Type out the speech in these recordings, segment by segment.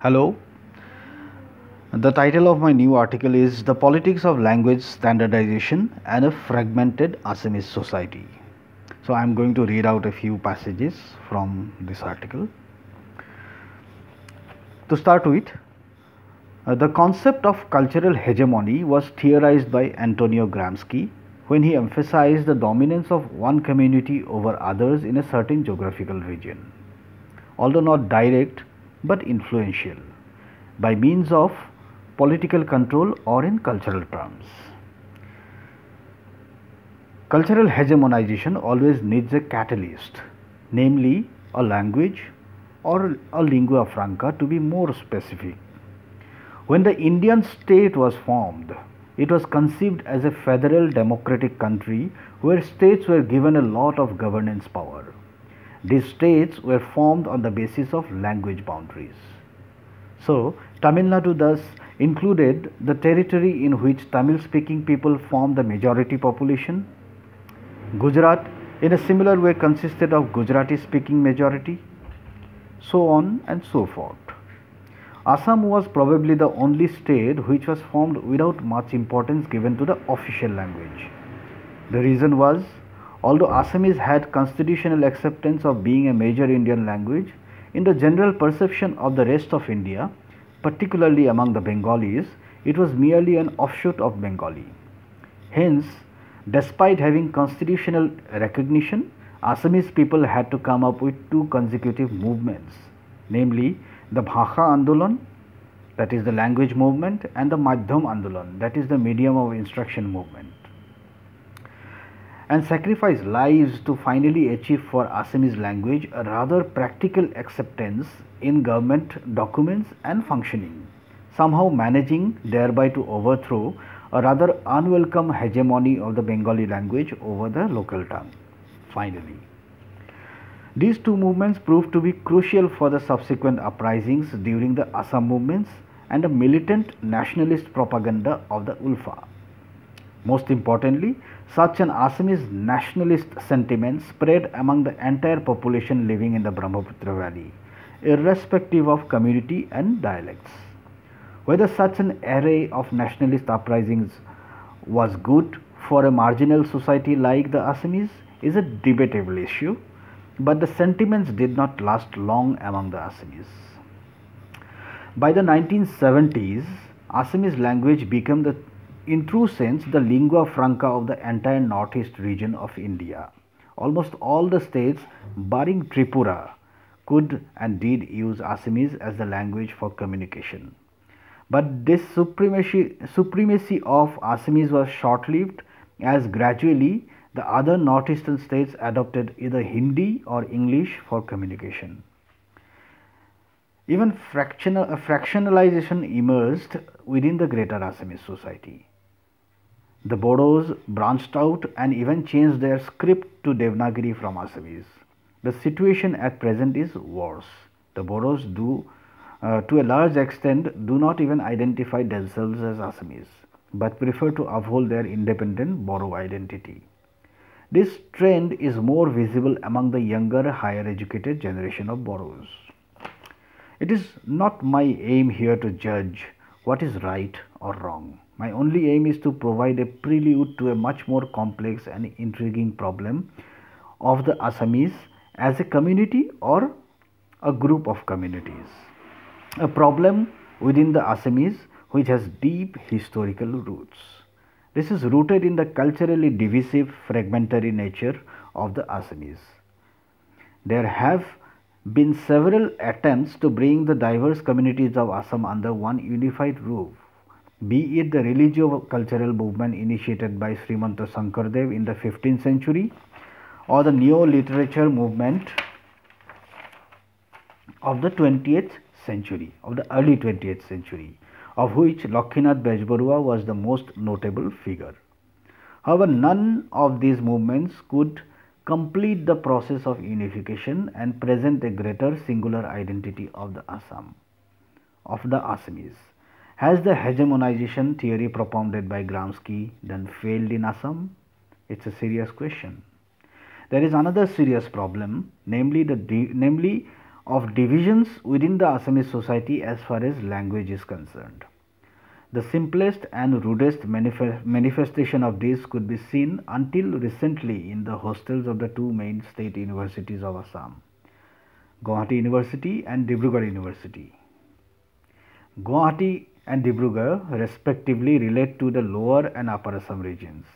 Hello. The title of my new article is The Politics of Language Standardization and a Fragmented Assamese Society. So I am going to read out a few passages from this article. To start with, the concept of cultural hegemony was theorized by Antonio Gramsci when he emphasized the dominance of one community over others in a certain geographical region, although not direct but influential, by means of political control or in cultural terms. Cultural hegemonization always needs a catalyst, namely a language or a lingua franca to be more specific. When the Indian state was formed, it was conceived as a federal democratic country where states were given a lot of governance power. These states were formed on the basis of language boundaries. So, Tamil Nadu thus included the territory in which Tamil speaking people formed the majority population. Gujarat in a similar way consisted of Gujarati speaking majority, so on and so forth. Assam was probably the only state which was formed without much importance given to the official language. The reason was, although Assamese had constitutional acceptance of being a major Indian language, in the general perception of the rest of India, particularly among the Bengalis, it was merely an offshoot of Bengali. Hence, despite having constitutional recognition, Assamese people had to come up with two consecutive movements, namely the Bhasha Andolan, that is the language movement, and the Madhyam Andolan, that is the medium of instruction movement, and sacrifice lives to finally achieve for Assamese language a rather practical acceptance in government documents and functioning, somehow managing thereby to overthrow a rather unwelcome hegemony of the Bengali language over the local tongue. Finally, these two movements proved to be crucial for the subsequent uprisings during the Assam movements and the militant nationalist propaganda of the Ulfa. Most importantly, such an Assamese nationalist sentiment spread among the entire population living in the Brahmaputra Valley, irrespective of community and dialects. Whether such an array of nationalist uprisings was good for a marginal society like the Assamese is a debatable issue, but the sentiments did not last long among the Assamese. By the 1970s, Assamese language became in true sense the lingua franca of the entire northeast region of India. Almost all the states barring Tripura could and did use Assamese as the language for communication. But this supremacy of Assamese was short-lived, as gradually the other northeastern states adopted either Hindi or English for communication. Even fractionalization emerged within the greater Assamese society. The Bodos branched out and even changed their script to Devanagari from Assamese. The situation at present is worse. The Bodos to a large extent do not even identify themselves as Assamese, but prefer to uphold their independent Bodo identity. This trend is more visible among the younger, higher educated generation of Bodos. It is not my aim here to judge what is right or wrong. My only aim is to provide a prelude to a much more complex and intriguing problem of the Assamese as a community or a group of communities. A problem within the Assamese which has deep historical roots. This is rooted in the culturally divisive, fragmentary nature of the Assamese. There have been several attempts to bring the diverse communities of Assam under one unified roof, be it the religio-cultural movement initiated by Srimanta Shankardev in the 15th century or the neo-literature movement of the 20th century, of the early 20th century, of which Lakshmanath Bejbarua was the most notable figure. However, none of these movements could complete the process of unification and present a greater singular identity of the Assamese. Has the hegemonization theory propounded by Gramsci then failed in Assam? It's a serious question. There is another serious problem, namely of divisions within the Assamese society as far as language is concerned. The simplest and rudest manifestation of this could be seen until recently in the hostels of the two main state universities of Assam, Guwahati University and Dibrugarh University. Guwahati and Dibrugarh respectively relate to the lower and upper Assam regions,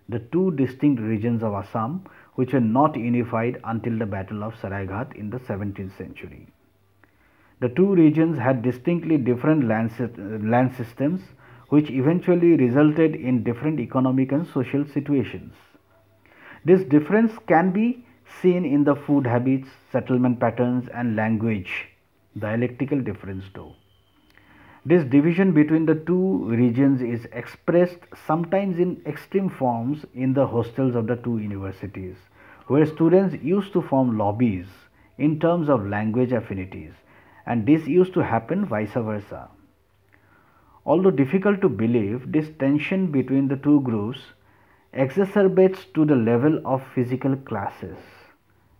the two distinct regions of Assam which were not unified until the Battle of Saraighat in the 17th century. The two regions had distinctly different land systems which eventually resulted in different economic and social situations. This difference can be seen in the food habits, settlement patterns and language, dialectical difference though. This division between the two regions is expressed sometimes in extreme forms in the hostels of the two universities, where students used to form lobbies in terms of language affinities, and this used to happen vice versa. Although difficult to believe, this tension between the two groups exacerbates to the level of physical clashes.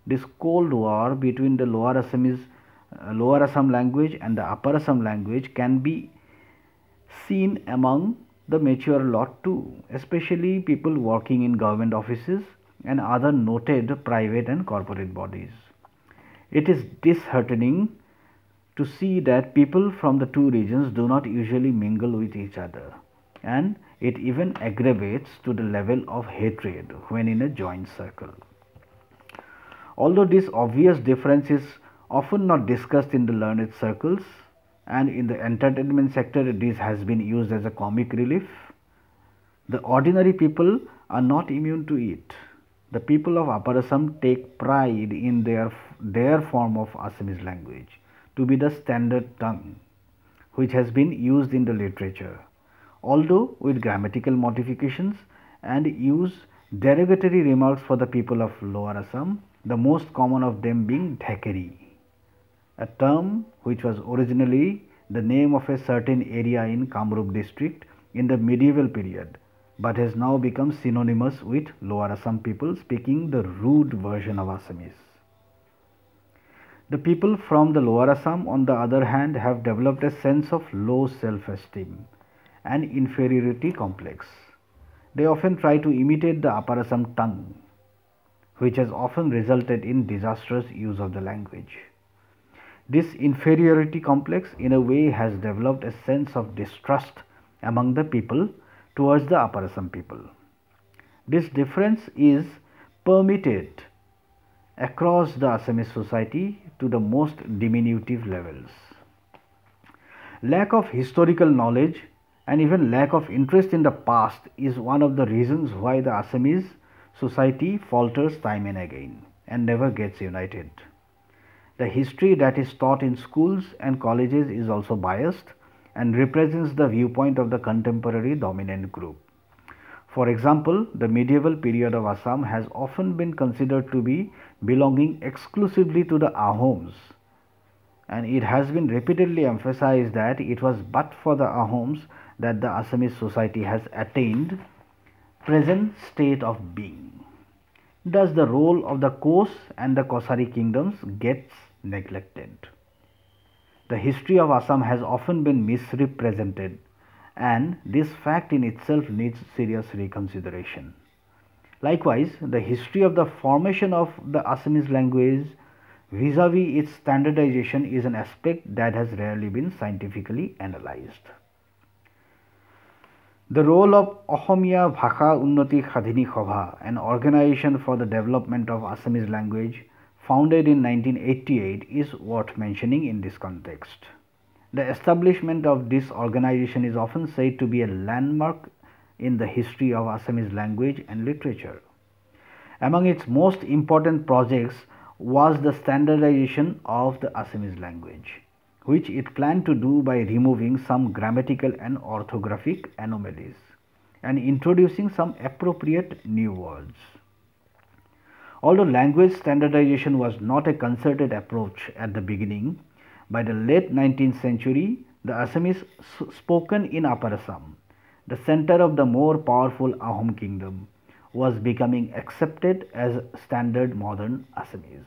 This Cold War between the Lower Assam language and the Upper Assam language can be seen among the mature lot too, especially people working in government offices and other noted private and corporate bodies. It is disheartening to see that people from the two regions do not usually mingle with each other, and it even aggravates to the level of hatred when in a joint circle. Although this obvious difference is often not discussed in the learned circles, and in the entertainment sector this has been used as a comic relief, the ordinary people are not immune to it. The people of Upper Assam take pride in their form of Assamese language to be the standard tongue, which has been used in the literature, although with grammatical modifications, and use derogatory remarks for the people of Lower Assam, the most common of them being Dhekeri, a term which was originally the name of a certain area in Kamrup district in the medieval period, but has now become synonymous with Lower Assam people speaking the rude version of Assamese. The people from the Lower Assam, on the other hand, have developed a sense of low self-esteem and inferiority complex. They often try to imitate the Upper Assam tongue, which has often resulted in disastrous use of the language. This inferiority complex in a way has developed a sense of distrust among the people towards the Upper Assam people. This difference is permitted across the Assamese society to the most diminutive levels. Lack of historical knowledge and even lack of interest in the past is one of the reasons why the Assamese society falters time and again and never gets united. The history that is taught in schools and colleges is also biased and represents the viewpoint of the contemporary dominant group. For example, the medieval period of Assam has often been considered to be belonging exclusively to the Ahoms, and it has been repeatedly emphasized that it was but for the Ahoms that the Assamese society has attained present state of being. Thus, the role of the Kos and the Kosari kingdoms gets neglected. The history of Assam has often been misrepresented, and this fact in itself needs serious reconsideration. Likewise, the history of the formation of the Assamese language vis-a-vis its standardization is an aspect that has rarely been scientifically analyzed. The role of Asamiya Bhasha Unnati Khadini Sabha, an organization for the development of Assamese language founded in 1988, is worth mentioning in this context. The establishment of this organization is often said to be a landmark in the history of Assamese language and literature. Among its most important projects was the standardization of the Assamese language, which it planned to do by removing some grammatical and orthographic anomalies and introducing some appropriate new words. Although language standardization was not a concerted approach at the beginning, by the late 19th century, the Assamese spoken in Upper Assam, the center of the more powerful Ahom kingdom, was becoming accepted as standard modern Assamese.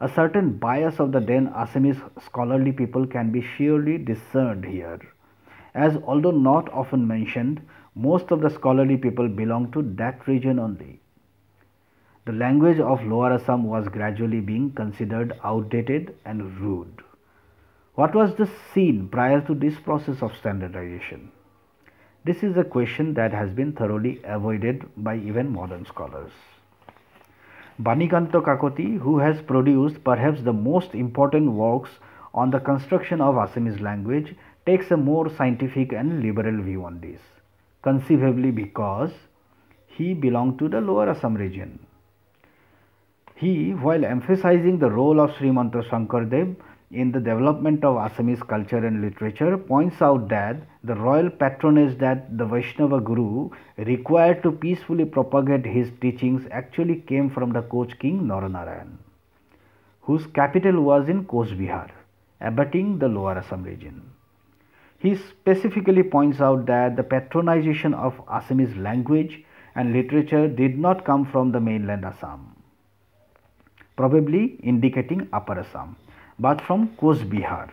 A certain bias of the then Assamese scholarly people can be surely discerned here, as although not often mentioned, most of the scholarly people belong to that region only. The language of Lower Assam was gradually being considered outdated and rude. What was the scene prior to this process of standardization? This is a question that has been thoroughly avoided by even modern scholars. Banikanto Kakoti, who has produced perhaps the most important works on the construction of Assamese language, takes a more scientific and liberal view on this, conceivably because he belonged to the Lower Assam region. He, while emphasizing the role of Srimanta Shankardev in the development of Assamese culture and literature, points out that the royal patronage that the Vaishnava Guru required to peacefully propagate his teachings actually came from the Koch king Naranarayan, whose capital was in Koch Bihar, abutting the Lower Assam region. He specifically points out that the patronization of Assamese language and literature did not come from the mainland Assam, probably indicating Upper Assam, but from Koch Bihar.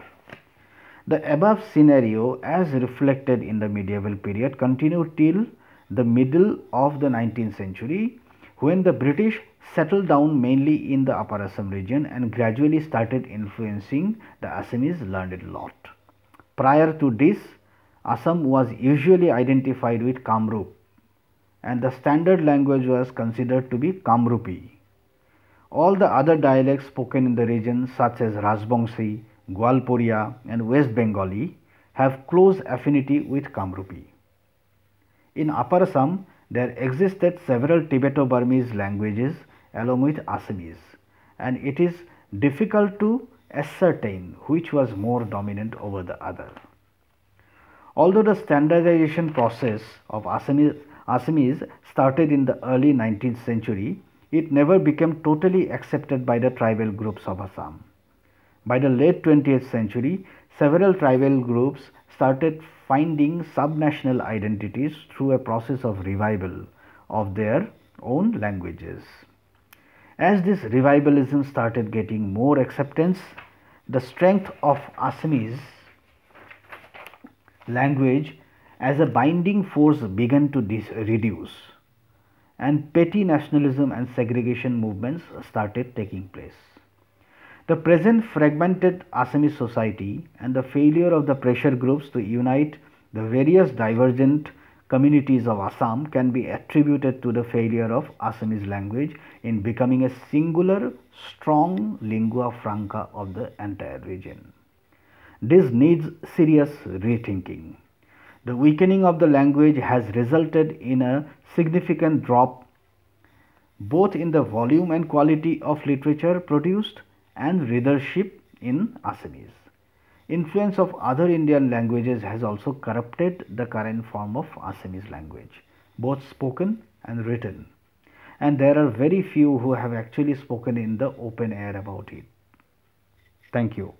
The above scenario, as reflected in the medieval period, continued till the middle of the 19th century, when the British settled down mainly in the Upper Assam region and gradually started influencing the Assamese learned lot. Prior to this, Assam was usually identified with Kamrup, and the standard language was considered to be Kamrupi. All the other dialects spoken in the region, such as Rajbangshi, Gwalporia and West Bengali, have close affinity with Kamrupi. In Upper Assam, there existed several Tibeto-Burmese languages along with Assamese, and it is difficult to ascertain which was more dominant over the other. Although the standardization process of Assamese started in the early 19th century, it never became totally accepted by the tribal groups of Assam. By the late 20th century, several tribal groups started finding subnational identities through a process of revival of their own languages. As this revivalism started getting more acceptance, the strength of Assamese language as a binding force began to reduce, and petty nationalism and segregation movements started taking place. The present fragmented Assamese society and the failure of the pressure groups to unite the various divergent communities of Assam can be attributed to the failure of Assamese language in becoming a singular, strong lingua franca of the entire region. This needs serious rethinking. The weakening of the language has resulted in a significant drop both in the volume and quality of literature produced and readership in Assamese. Influence of other Indian languages has also corrupted the current form of Assamese language, both spoken and written, and there are very few who have actually spoken in the open air about it. Thank you.